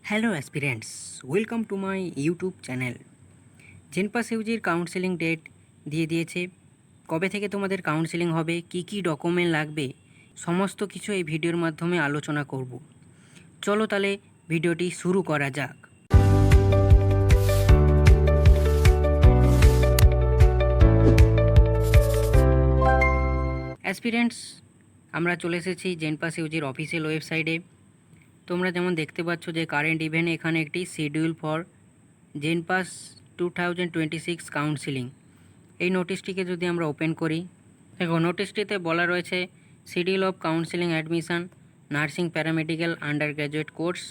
Hello aspirants, welcome to my YouTube channel. JENPAS ইউজির counselling date দিয়ে দিয়েছে। কবে থেকে তোমাদের কাউন্সেলিং হবে, কি কি ডকুমেন্ট লাগবে, সমস্ত কিছু এই ভিডিওর মাধ্যমে আলোচনা করব। চলো তাহলে ভিডিওটি শুরু করা যাক। অ্যাসপিরেন্টস, আমরা চলে এসেছি জেনপাস ইউজির অফিসিয়াল ওয়েবসাইটে। তোমরা যেমন দেখতে পাচ্ছ যে কারেন্ট ইভেন্ট এখানে একটি শিডিউল ফর জেনপাস 2026 কাউন্সিলিং, এই নোটিশটিকে যদি আমরা ওপেন করি, দেখো নোটিশটিতে বলা রয়েছে schedule of counselling admission nursing paramedical under graduate course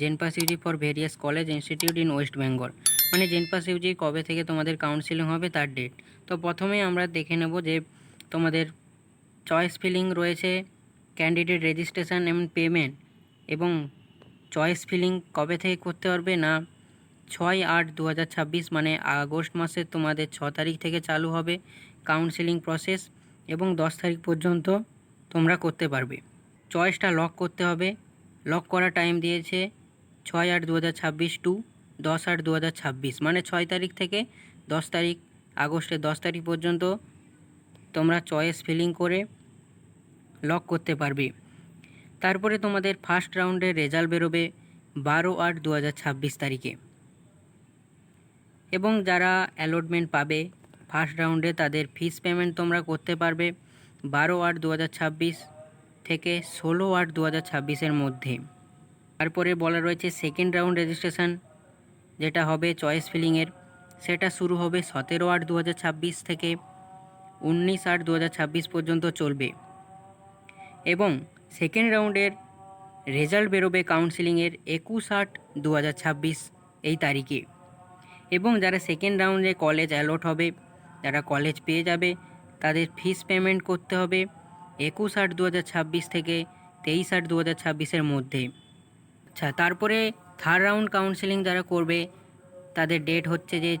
JENPAS UG for various college institute in West Bengal. মানে জেনপাস ইউজি কবে থেকে তোমাদের কাউন্সিলিং হবে তার ডেট। তো প্রথমেই আমরা দেখে নেব যে তোমাদের চয়েস ফিলিং রয়েছে, ক্যান্ডিডেট রেজিস্ট্রেশন এবং পেমেন্ট, এবং চয়েস ফিলিং কবে থেকে করতে পারবে না 6/8/2026 মানে আগস্ট মাসে তোমাদের 6 তারিখ থেকে চালু হবে কাউন্সেলিং প্রসেস, এবং 10 তারিখ পর্যন্ত তোমরা করতে পারবে। চয়েসটা লক করতে হবে। লক করার টাইম দিয়েছে 6/8/2026 টু 10/8/2026, মানে 6 তারিখ থেকে 10 তারিখ, আগস্টের 10 তারিখ পর্যন্ত তোমরা চয়েস ফিলিং করে লক করতে পারবে। তারপরে তোমাদের ফার্স্ট রাউন্ডের রেজাল্ট বেরোবে 12/8/2026 তারিখে, এবং যারা অ্যালটমেন্ট পাবে ফার্স্ট রাউন্ডে তাদের ফিস পেমেন্ট তোমরা করতে পারবে 12/8/2026 থেকে 16/8/2026 মধ্যে। তারপরে বলা রয়েছে সেকেন্ড রাউন্ড রেজিস্ট্রেশন যেটা হবে চয়েস ফিলিংয়ের, সেটা শুরু হবে 17/8/2026 থেকে 19/8/2026 পর্যন্ত চলবে, এবং সেকেন্ড রাউন্ডের রেজাল্ট বেরোবে কাউন্সিলিংয়ের 21/8/2026 এই তারিখে। এবং যারা সেকেন্ড রাউন্ডে কলেজ অ্যালট হবে, যারা কলেজ পেয়ে যাবে, তাদের ফিস পেমেন্ট করতে হবে 21/8/2026 থেকে 23/8/2026 মধ্যে। আচ্ছা, তারপরে থার্ড রাউন্ড কাউন্সেলিং যারা করবে তাদের ডেট হচ্ছে যে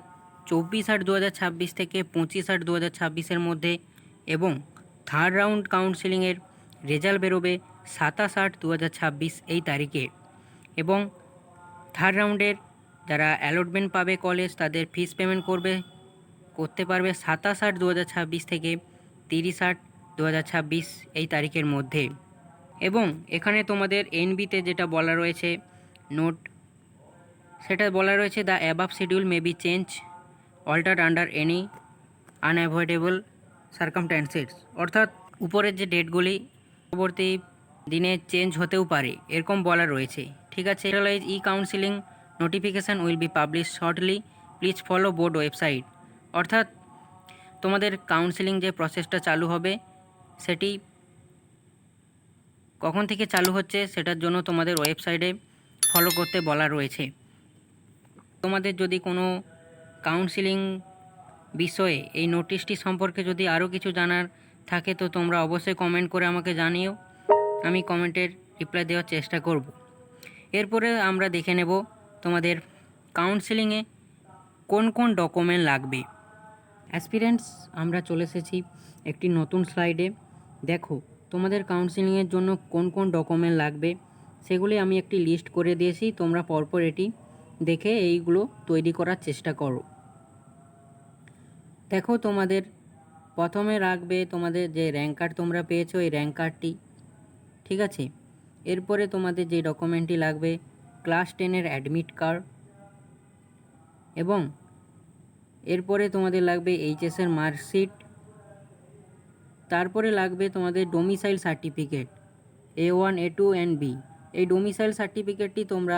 24/8/2026 থেকে 25/8/2026 মধ্যে, এবং থার্ড রাউন্ড কাউন্সেলিংয়ের রেজাল্ট বেরোবে 27/8/2026 এই তারিখে। এবং থার্ড রাউন্ডের যারা অ্যালটমেন্ট পাবে কলেজ তাদের ফিস পেমেন্ট করতে পারবে 27/8/2026 থেকে 30/8/2026 এই তারিখের মধ্যে। এবং এখানে তোমাদের এনবিতে যেটা বলা রয়েছে নোট, সেটা বলা রয়েছে the above schedule may be change altered under any unavoidable circumstances, অর্থাৎ উপরের যে ডেটগুলি পরবর্তী দিনে চেঞ্জ হতেও পারে এরকম বলা রয়েছে। ঠিক আছে, e counselling notification will be publish shortly, please follow board website. অর্থাৎ তোমাদের কাউন্সিলিং যে প্রসেসটা চালু হবে সেটি কখন থেকে চালু হচ্ছে সেটার জন্য তোমাদের ওয়েবসাইটে ফলো করতে বলা রয়েছে। তোমাদের যদি কোনো কাউন্সিলিং বিষয়ে এই নোটিশটি সম্পর্কে যদি আরও কিছু জানার থাকে তো তোমরা অবশ্যই কমেন্ট করে আমাকে জানিও, আমি কমেন্টের রিপ্লাই দেওয়ার চেষ্টা করব। এরপরে আমরা দেখে নেব তোমাদের কাউন্সিলিংয়ে কোন কোন ডকুমেন্ট লাগবে। অ্যাসপিরেন্টস, আমরা চলে এসেছি একটি নতুন স্লাইডে। দেখো তোমাদের কাউন্সিলিংয়ের জন্য কোন কোন ডকুমেন্ট লাগবে সেগুলি আমি একটি লিস্ট করে দিয়েছি, তোমরা পরপর এটি দেখে এইগুলো তৈরি করার চেষ্টা করো। দেখো তোমাদের প্রথমে রাখবে তোমাদের যে র্যাঙ্ক কার্ড তোমরা পেয়েছো এই র্যাঙ্ক কার্ডটি, ঠিক আছে। এরপরে তোমাদের যে ডকুমেন্টটি লাগবে ক্লাস 10-এর অ্যাডমিট কার্ড, এবং এরপরে তোমাদের লাগবে এইচএসের মার্কশিট, তারপরে লাগবে তোমাদের domicile certificate A1 A2 and B। এই ডোমিসাইল সার্টিফিকেটটি তোমরা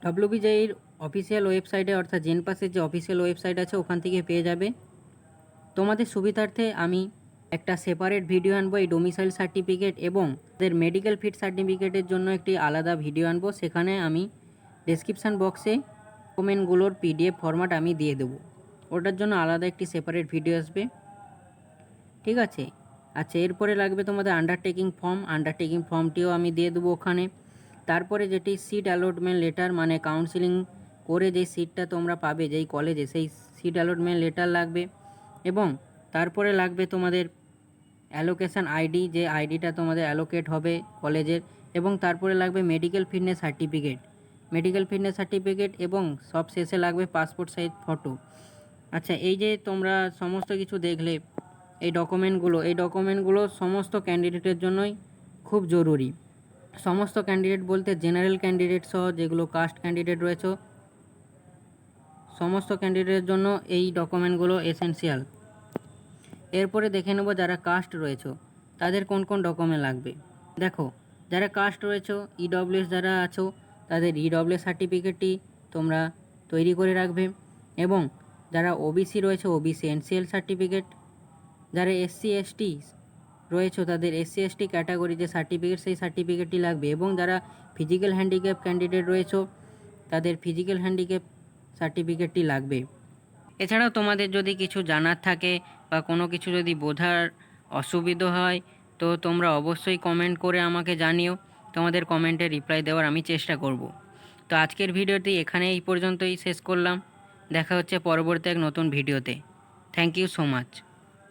ডব্লিউবিজেইর অফিসিয়াল ওয়েবসাইটে অর্থাৎ জেনপাসের যে অফিসিয়াল ওয়েবসাইট আছে ওখান থেকে পেয়ে যাবে। তোমাদের সুবিধার্থে আমি একটা সেপারেট ভিডিও আনবো এই ডোমিসাইল সার্টিফিকেট এবং তাদের মেডিকেল ফিট সার্টিফিকেটের জন্য একটি আলাদা ভিডিও আনবো, সেখানে আমি ডেসক্রিপশান বক্সে ডকুমেন্টগুলোর PDF ফরম্যাট আমি দিয়ে দেবো, ওটার জন্য আলাদা একটি সেপারেট ভিডিও আসবে, ঠিক আছে। আচ্ছা, এরপরে লাগবে তোমাদের আন্ডারটেকিং ফর্মটিও আমি দিয়ে দেবো ওখানে। তারপরে যেটি সিট অ্যালটমেন্ট লেটার, মানে কাউন্সিলিং করে যেই সিটটা তোমরা পাবে যেই কলেজে সেই সিট অ্যালটমেন্ট লেটার লাগবে, এবং তারপরে লাগবে তোমাদের অ্যালোকেশান আইডি, যে আইডিটা তোমাদের অ্যালোকেট হবে কলেজের, এবং তারপরে লাগবে medical fitness certificate, medical fitness certificate এবং সব শেষে লাগবে পাসপোর্ট সাইজ ফটো। আচ্ছা, এই যে তোমরা সমস্ত কিছু দেখলে, এই ডকুমেন্টগুলো সমস্ত ক্যান্ডিডেটের জন্যই খুব জরুরি। সমস্ত ক্যান্ডিডেট বলতে জেনারেল ক্যান্ডিডেট সহ যেগুলো কাস্ট ক্যান্ডিডেট রয়েছে, সমস্ত ক্যান্ডিডেটের জন্য এই ডকুমেন্টগুলো এসেনশিয়াল। এরপরে দেখে নেব যারা কাস্ট রয়েছে তাদের কোন কোন ডকুমেন্ট লাগবে। দেখো, যারা কাস্ট রয়েছে, ইডব্লিউএস যারা আছো তাদের ইডব্লিউএস সার্টিফিকেটটি তোমরা তৈরি করে রাখবে। এবং যারা ওবিসি রয়েছে, ওবিসি এনসিএল সার্টিফিকেট। যারা এসসি এসটি রয়েছে তাদের এসসি এসটি ক্যাটাগরি যে সার্টিফিকেট, সেই সার্টিফিকেটটি লাগবে। এবং যারা ফিজিক্যাল হ্যান্ডিক্যাপ ক্যান্ডিডেট রয়েছে তাদের ফিজিক্যাল হ্যান্ডিক্যাপ সার্টিফিকেটটি লাগবে। এছাড়াও তোমাদের যদি কিছু জানার থাকে বা কোনো কিছু যদি বোঝার অসুবিধা হয় তো তোমরা অবশ্যই কমেন্ট করে আমাকে জানিও। তোমাদের কমেন্টে রিপ্লাই দেওয়ার আমি চেষ্টা করব। তো আজকের ভিডিওটি এখানে এই পর্যন্তই শেষ করলাম। দেখা হচ্ছে পরবর্তী এক নতুন ভিডিওতে। Thank you so much.